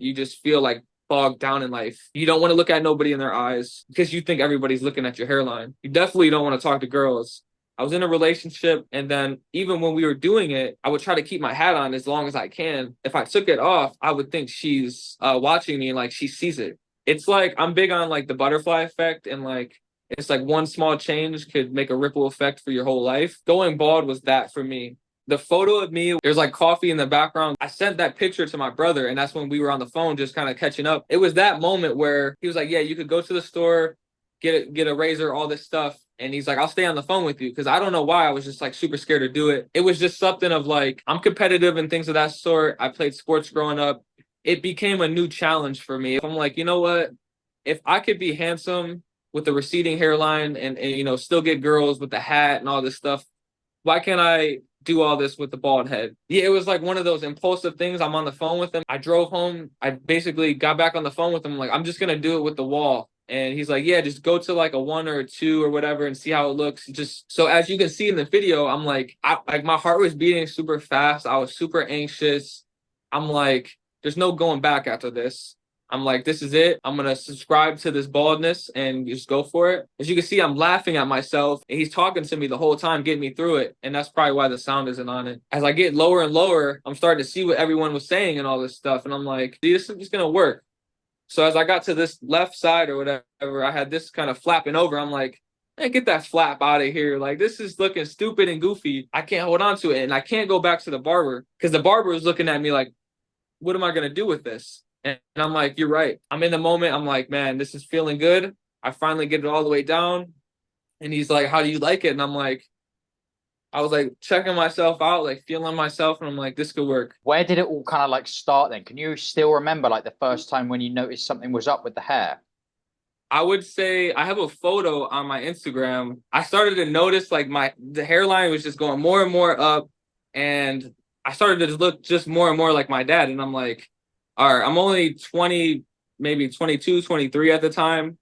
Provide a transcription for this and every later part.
You just feel like bogged down in life. You don't want to look at nobody in their eyes because you think everybody's looking at your hairline. You definitely don't want to talk to girls. I was in a relationship, and then even when we were doing it, I would try to keep my hat on as long as I can. If I took it off, I would think she's watching me and like she sees it. It's like I'm big on like the butterfly effect, and like it's like one small change could make a ripple effect for your whole life. Going bald was that for me. The photo of me, there's like coffee in the background. I sent that picture to my brother, and that's when we were on the phone just kind of catching up. It was that moment where he was like, yeah, you could go to the store, get a razor, all this stuff. And he's like, I'll stay on the phone with you. Cause I don't know why I was just like super scared to do it. It was just something of like, I'm competitive and things of that sort. I played sports growing up. It became a new challenge for me. I'm like, you know what? If I could be handsome with the receding hairline and you know, still get girls with the hat and all this stuff, why can't I do all this with the bald head? Yeah, it was like one of those impulsive things. I'm on the phone with him. I drove home. I basically got back on the phone with him. Like, I'm just going to do it with the wall. And he's like, yeah, just go to like a 1 or a 2 or whatever and see how it looks. Just so as you can see in the video, I'm like, like my heart was beating super fast. I was super anxious. I'm like, there's no going back after this. I'm like, this is it. I'm going to subscribe to this baldness and just go for it. As you can see, I'm laughing at myself and he's talking to me the whole time, getting me through it. And that's probably why the sound isn't on it. As I get lower and lower, I'm starting to see what everyone was saying and all this stuff. And I'm like, this is just going to work. So as I got to this left side or whatever, I had this kind of flapping over. I'm like, hey, get that flap out of here. Like, this is looking stupid and goofy. I can't hold on to it. And I can't go back to the barber because the barber was looking at me like, what am I going to do with this? And I'm like, you're right. I'm in the moment. I'm like, man, this is feeling good. I finally get it all the way down. And he's like, how do you like it? And I'm like, I was like checking myself out, like feeling myself. And I'm like, this could work. Where did it all kind of like start then? Can you still remember like the first time when you noticed something was up with the hair? I would say I have a photo on my Instagram. I started to notice like the hairline was just going more and more up. And I started to look just more and more like my dad. And I'm like, all right, I'm only 20, maybe 22, 23 at the time.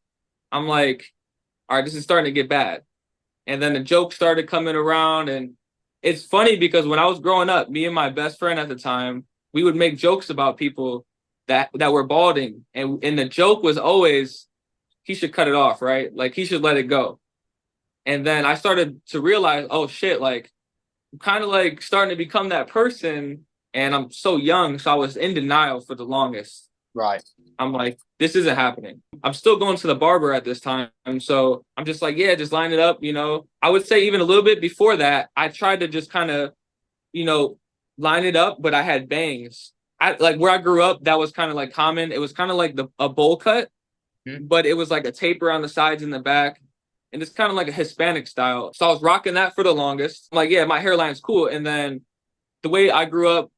I'm like, all right, this is starting to get bad. And then the jokes started coming around. And it's funny because when I was growing up, me and my best friend at the time, we would make jokes about people that were balding. And the joke was always, he should cut it off, right? Like he should let it go. And then I started to realize, oh shit, like I'm kind of like starting to become that person. And I'm so young. So I was in denial for the longest. Right. I'm like, this isn't happening. I'm still going to the barber at this time. So I'm just like, yeah, just line it up. You know, I would say even a little bit before that, I tried to just kind of, you know, line it up, but I had bangs. I like where I grew up, that was kind of like common. It was kind of like a bowl cut, Hmm. but it was like a taper on the sides and the back. And it's kind of like a Hispanic style. So I was rocking that for the longest. I'm like, yeah, my hairline's cool. And then the way I grew up,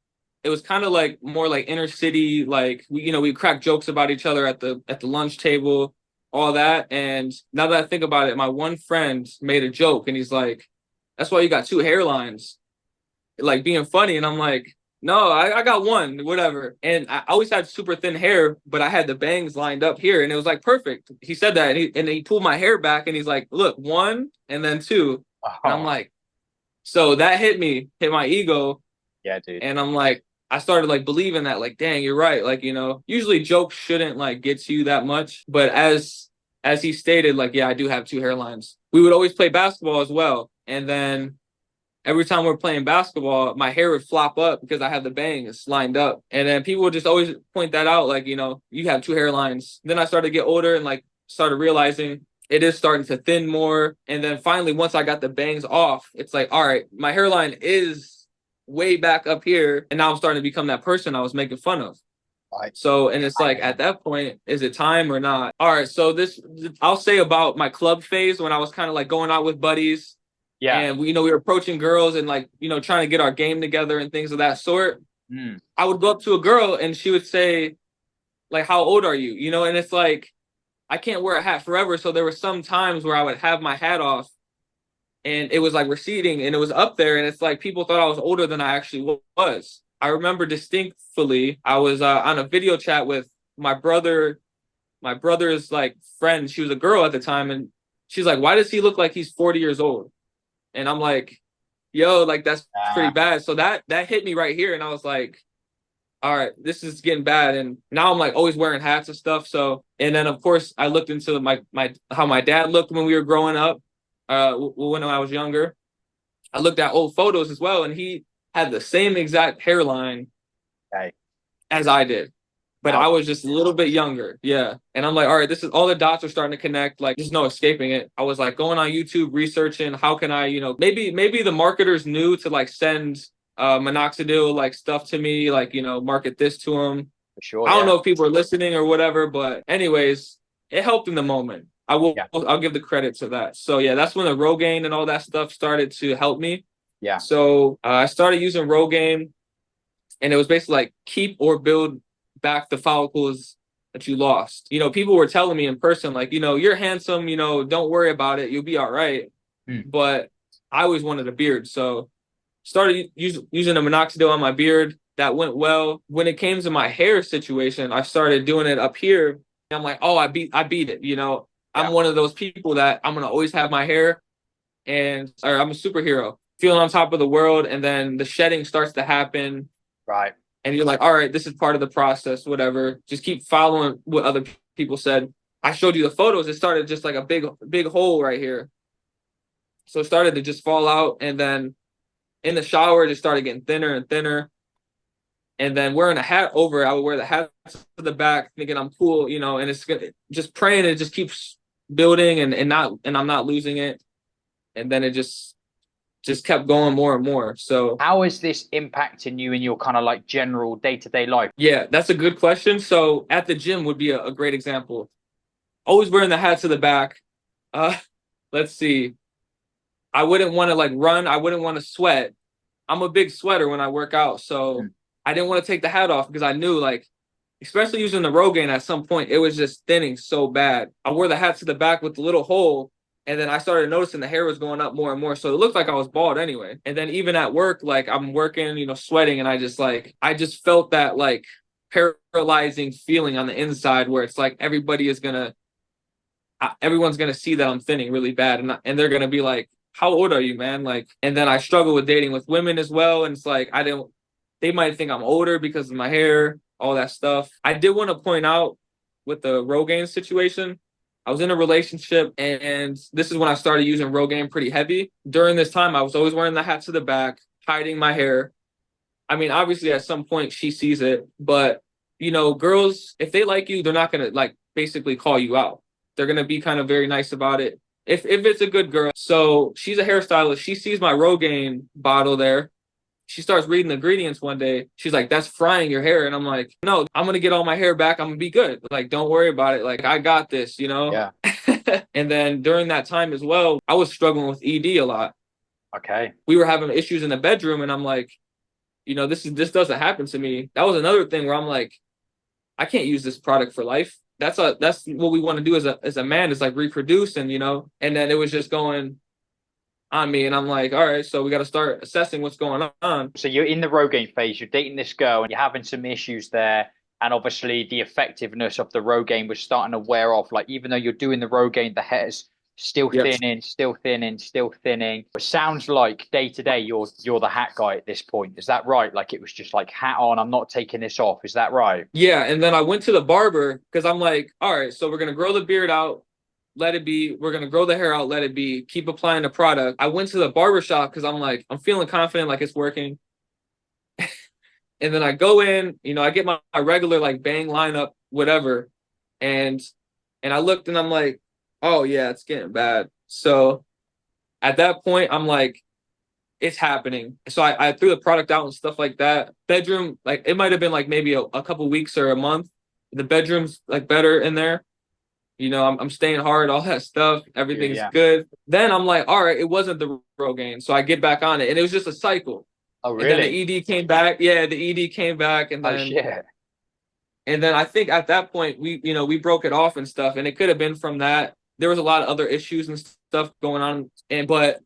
it was kind of like more like inner city, like we crack jokes about each other at the lunch table, all that. And now that I think about it, my one friend made a joke and he's like, that's why you got two hairlines, like being funny. And I'm like, no, I got one, whatever. And I always had super thin hair, but I had the bangs lined up here and it was like perfect. He said that and he pulled my hair back and he's like, look, one and then two. And I'm Oh, like, so that hit my ego. yeah, dude. And I'm like, I started like believing that, like, dang, you're right. Like, usually jokes shouldn't like get to you that much. But as he stated, like, yeah, I do have two hairlines. We would always play basketball as well. And then every time we're playing basketball, my hair would flop up because I have the bangs lined up. And then people would just always point that out, like, you have two hairlines. Then I started to get older and like started realizing it is starting to thin more. And then finally, once I got the bangs off, it's like, all right, my hairline is way back up here. And now I'm starting to become that person I was making fun of. Right. So, and it's like at that point, is it time or not? All right. So I'll say about my club phase when I was kind of like going out with buddies Yeah. and we were approaching girls and like, trying to get our game together and things of that sort. Mm. I would go up to a girl and she would say, like, how old are you? And it's like, I can't wear a hat forever. So there were some times where I would have my hat off and it was like receding and it was up there. And it's like people thought I was older than I actually was. I remember distinctly, I was on a video chat with my brother's like friend. She was a girl at the time. And she's like, why does he look like he's 40 years old? And I'm like, yo, like that's pretty Uh, bad. So that hit me right here. And I was like, all right, this is getting bad. And now I'm like always wearing hats and stuff. So, and then of course I looked into my how my dad looked when we were growing up, when I was younger. I looked at old photos as well, and he had the same exact hairline Okay. as I did, but Now, I was just a little bit younger. Yeah. And I'm like, all right, this is all the dots are starting to connect. Like, there's no escaping it. I was like going on YouTube, researching how can I, maybe the marketers knew to like send minoxidil like stuff to me, like, market this to them. for sure, I don't yeah. know if people are listening or whatever, but anyways, it helped in the moment. Yeah. I'll give the credit to that. So yeah, that's when the Rogaine and all that stuff started to help me. Yeah. So I started using Rogaine, and it was basically like keep or build back the follicles that you lost. People were telling me in person, like, you're handsome, don't worry about it, you'll be all right. Mm. But I always wanted a beard, so started using a minoxidil on my beard. That went well. When it came to my hair situation, I started doing it up here. I'm like, oh, I beat it. Yeah. I'm one of those people that I'm gonna always have my hair, or I'm a superhero, feeling on top of the world, and then the shedding starts to happen, Right. and you're like, all right, this is part of the process, whatever. Just keep following what other people said. I showed you the photos. It started just like a big hole right here. So it started to just fall out, and then in the shower, it just started getting thinner and thinner. And then wearing a hat over, I would wear the hat to the back, thinking I'm cool, and it's just praying it just keeps building and I'm not losing it. And then it just kept going more and more. So How is this impacting you in your kind of like general day-to-day life? yeah, that's a good question. So at the gym would be a great example. Always wearing the hat to the back. Uh, let's see. I wouldn't want to like run. I wouldn't want to sweat. I'm a big sweater when I work out, so Mm. I didn't want to take the hat off because I knew, like, especially using the Rogaine at some point, it was just thinning so bad. I wore the hat to the back with the little hole, and then I started noticing the hair was going up more and more. So it looked like I was bald anyway. And then even at work, like I'm working, sweating, and I just felt that like paralyzing feeling on the inside where it's like everyone's gonna see that I'm thinning really bad, and they're gonna be like, "How old are you, man?" Like, and then I struggle with dating with women as well, and it's like they might think I'm older because of my hair, all that stuff. I did want to point out with the Rogaine situation. I was in a relationship, and this is when I started using Rogaine pretty heavy. During this time, I was always wearing the hat to the back, hiding my hair. I mean, obviously, at some point, she sees it, but girls, if they like you, they're not gonna like basically call you out. They're gonna be kind of very nice about it. If it's a good girl. So she's a hairstylist. She sees my Rogaine bottle there. She starts reading the ingredients one day. She's like, "That's frying your hair." And I'm like, "No, I'm gonna get all my hair back. I'm gonna be good. Like, don't worry about it. Like, I got this." Yeah. And then during that time as well, I was struggling with ED a lot. Okay. We were having issues in the bedroom, and I'm like, this doesn't happen to me. That was another thing where I'm like, I can't use this product for life. That's what we want to do as a man, is like reproduce, and then it was just going on me, and I'm like, all right, so we got to start assessing what's going on. So you're in the Rogaine phase, you're dating this girl and you're having some issues there. And obviously the effectiveness of the Rogaine was starting to wear off. Like even though you're doing the Rogaine, the hair's still Yep. thinning, still thinning, still thinning. It sounds like day to day you're the hat guy at this point. Is that right? Like it was just like hat on, I'm not taking this off. Is that right? Yeah, and then I went to the barber because I'm like, all right, so we're gonna grow the beard out, let it be. We're gonna grow the hair out, let it be. Keep applying the product. I went to the barber shop because I'm like, I'm feeling confident, like it's working. And then I go in, I get my regular like bang lineup, whatever, and I looked and I'm like, oh yeah, it's getting bad. So at that point, I'm like, it's happening. So I threw the product out and stuff like that. Bedroom, like it might have been like maybe a couple weeks or a month. The bedroom's like better in there. I'm staying hard, all that stuff. Yeah, Everything's yeah. good. Then I'm like, all right, it wasn't the Rogaine. So I get back on it. And it was just a cycle. Oh, And then the really? ED came back. Yeah, the ED came back. And Oh, then shit. and then I think at that point we broke it off and stuff. And it could have been from that. There was a lot of other issues and stuff going on. But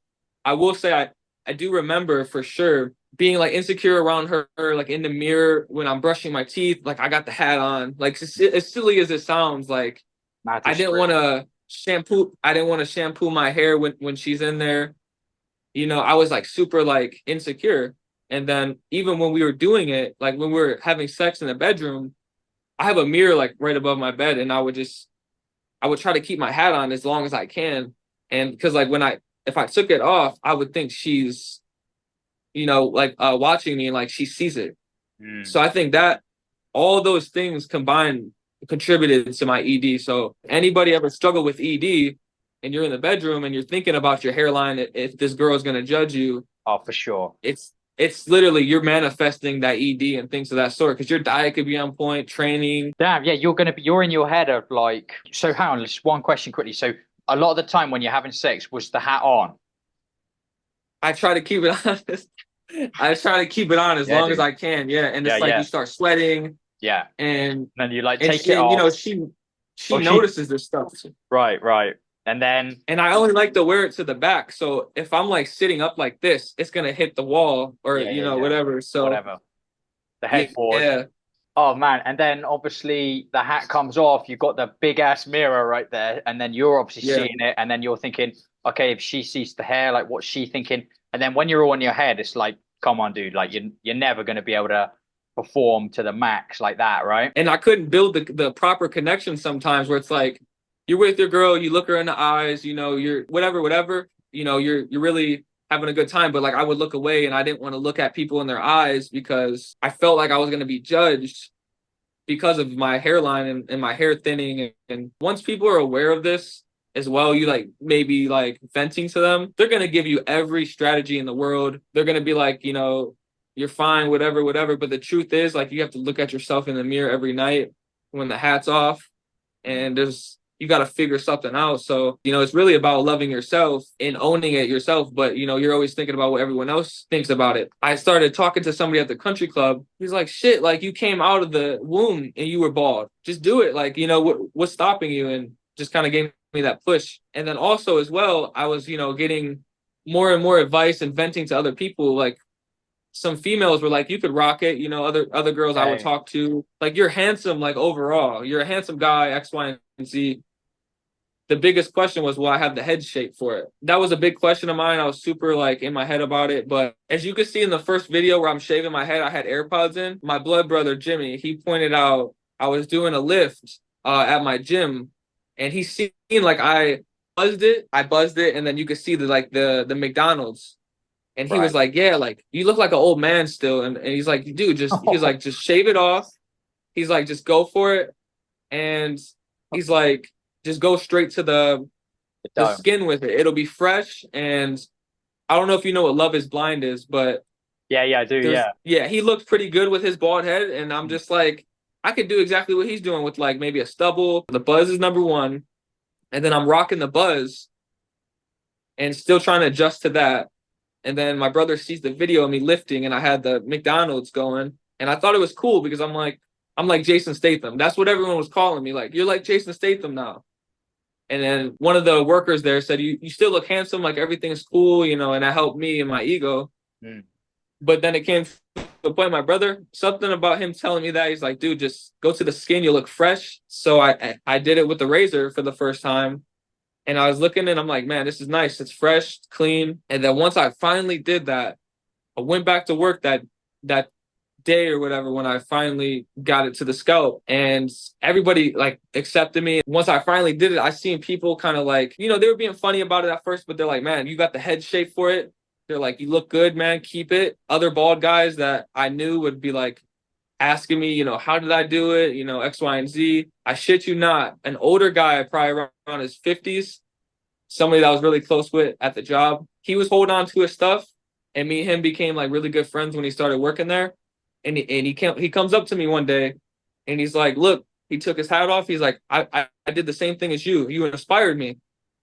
I will say I do remember for sure being like insecure around her, like in the mirror when I'm brushing my teeth, like I got the hat on. Like as silly as it sounds, like That I is didn't true. want to shampoo. I didn't want to shampoo my hair when she's in there. I was like super like insecure. And then even when we were doing it, like when we were having sex in the bedroom, I have a mirror like right above my bed, and I would try to keep my hat on as long as I can. And because like if I took it off, I would think she's, like watching me and like she sees it. Mm. So I think that all those things combined contributed to my ED. So anybody ever struggle with ED and you're in the bedroom and you're thinking about your hairline, if this girl is going to judge you, Oh, for sure. it's literally you're manifesting that ED and things of that sort because your diet could be on point, training. Damn, yeah, you're in your head of like, so hang on, just one question quickly. So a lot of the time when you're having sex, was the hat on? I try to keep it honest. I try to keep it on as Yeah, long as dude. I can. Yeah, and Yeah, it's like you yeah, start sweating yeah. and And then you like and take it she, off. she Oh, she, notices this stuff. right, right. And then, And I only like to wear it to the back. So if I'm like sitting up like this, it's gonna hit the wall or yeah, yeah, yeah, whatever. So whatever. The headboard. yeah, Oh man, and then obviously the hat comes off, you've got the big ass mirror right there, and then you're obviously yeah. seeing it, and then you're thinking, okay, if she sees the hair, like what's she thinking? And then when you're all in your head, it's like, come on, dude, like you're never gonna be able to perform to the max like that, right? And I couldn't build the proper connection sometimes where it's like you're with your girl, you look her in the eyes, you're whatever, you're really having a good time. But like I would look away and I didn't want to look at people in their eyes because I felt like I was gonna be judged because of my hairline and my hair thinning. And once people are aware of this as well, you like maybe like venting to them, they're gonna give you every strategy in the world. They're gonna be like, you're fine, whatever. But the truth is, like, you have to look at yourself in the mirror every night when the hat's off, and you got to figure something out. So, it's really about loving yourself and owning it yourself. But, you're always thinking about what everyone else thinks about it. I started talking to somebody at the country club. He's like, shit, like you came out of the womb and you were bald. Just do it. Like, what's stopping you? And just kind of gave me that push. And then also as well, I was, getting more and more advice and venting to other people. Like, some females were like, you could rock it. Other girls I would Okay. talk to, like, you're handsome, like overall, you're a handsome guy, X, Y, and Z. The biggest question was, will I have the head shape for it? That was a big question of mine. I was super like in my head about it. But as you can see in the first video where I'm shaving my head, I had AirPods in. My blood brother, Jimmy, he pointed out I was doing a lift at my gym and he seen like I buzzed it. And then you could see the McDonald's. And he was Right. like, yeah, like you look like an old man still. And he's like, dude, he's like, just shave it off. He's like, just go for it. And he's like, just go straight to The the dome. skin with it. It'll be fresh. And I don't know if you know what Love is Blind is, but Yeah, yeah, I do, yeah. yeah, he looked pretty good with his bald head. And I'm Mm. just like, I could do exactly what he's doing with like maybe a stubble. The buzz is number one. And then I'm rocking the buzz and still trying to adjust to that. And then my brother sees the video of me lifting and I had the McDonald's going. And I thought it was cool because I'm like Jason Statham. That's what everyone was calling me. Like, you're like Jason Statham now. And then one of the workers there said, you still look handsome, like everything's cool, and that helped me and my ego. Mm. But then it came to the point, my brother, something about him telling me that he's like, dude, just go to the skin, you look fresh. So I did it with the razor for the first time. And I was looking and I'm like, man, this is nice. It's fresh, clean. And then once I finally did that, I went back to work that day or whatever when I finally got it to the scalp, and everybody like accepted me. Once I finally did it, I seen people kind of like, they were being funny about it at first, but they're like, man, you got the head shape for it. They're like, you look good, man, keep it. Other bald guys that I knew would be like asking me, how did I do it? X, Y, and Z. I shit you not. An older guy, probably around his 50s, somebody that I was really close with at the job, he was holding on to his stuff, and me and him became like really good friends when he started working there. And he comes up to me one day, and he's like, "Look," he took his hat off. He's like, "I did the same thing as you. You inspired me."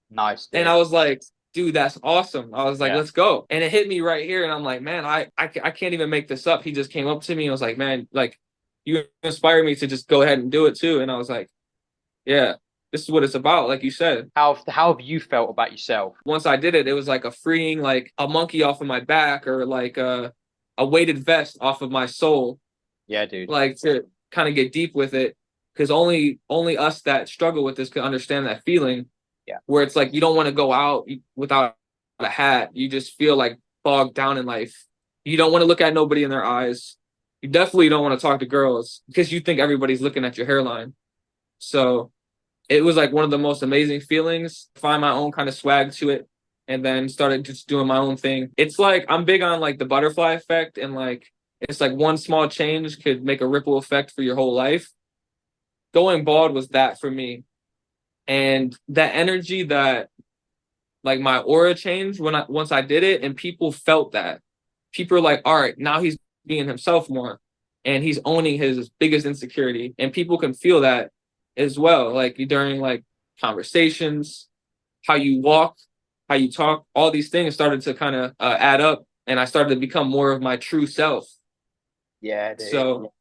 Nice, And dude. I was like, "Dude, that's awesome." I was like, Yeah. "Let's go." And it hit me right here, and I'm like, "Man, I can't even make this up." He just came up to me and was like, "Man, like you inspired me to just go ahead and do it too." And I was like, "Yeah, this is what it's about," like you said. How have you felt about yourself? Once I did it, it was like a freeing, like a monkey off of my back, or like a weighted vest off of my soul, Yeah, dude. like to kind of get deep with it. Because only us that struggle with this can understand that feeling, Yeah. where it's like you don't want to go out without a hat. You just feel like bogged down in life. You don't want to look at nobody in their eyes. You definitely don't want to talk to girls because you think everybody's looking at your hairline. So it was like one of the most amazing feelings. Find my own kind of swag to it, and then started just doing my own thing. It's like I'm big on like the butterfly effect, and like it's like one small change could make a ripple effect for your whole life. Going bald was that for me. And that energy, that like my aura changed when I once I did it, and people felt that. People are like, all right, now he's being himself more, and he's owning his biggest insecurity, and people can feel that as well, like during like conversations, how you walk, how you talk, all these things started to kind of add up, and I started to become more of my true self. Yeah, dude. So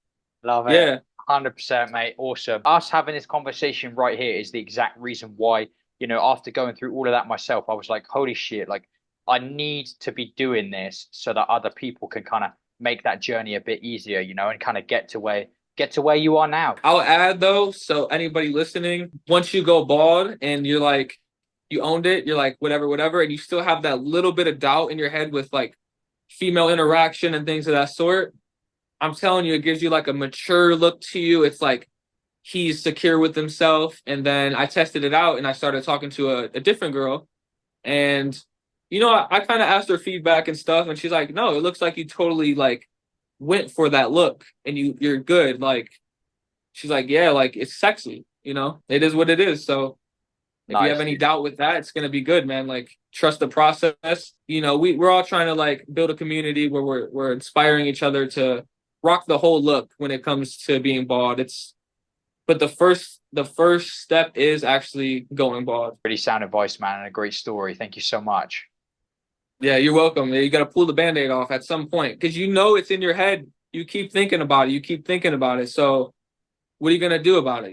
Love it. yeah. 100%, mate. Awesome. Us having this conversation right here is the exact reason why, after going through all of that myself, I was like, holy shit, like I need to be doing this so that other people can kind of make that journey a bit easier, and kind of get to where you are now. I'll add though, so anybody listening, once you go bald and you're like, you owned it, you're like, whatever, whatever, and you still have that little bit of doubt in your head with like female interaction and things of that sort, I'm telling you, it gives you like a mature look to you. It's like he's secure with himself. And then I tested it out and I started talking to a different girl. And, I kind of asked her feedback and stuff. And she's like, no, it looks like you totally like went for that look and you're good. Like, she's like, yeah, like it's sexy, it is what it is. So if you have Nice, any dude. doubt with that, it's gonna be good, man. Like trust the process. We're all trying to like build a community where we're inspiring each other to rock the whole look when it comes to being bald. But the first step is actually going bald. Really sound advice, man, and a great story. Thank you so much. Yeah, you're welcome. You gotta pull the band-aid off at some point because it's in your head. You keep thinking about it. You keep thinking about it. So what are you gonna do about it?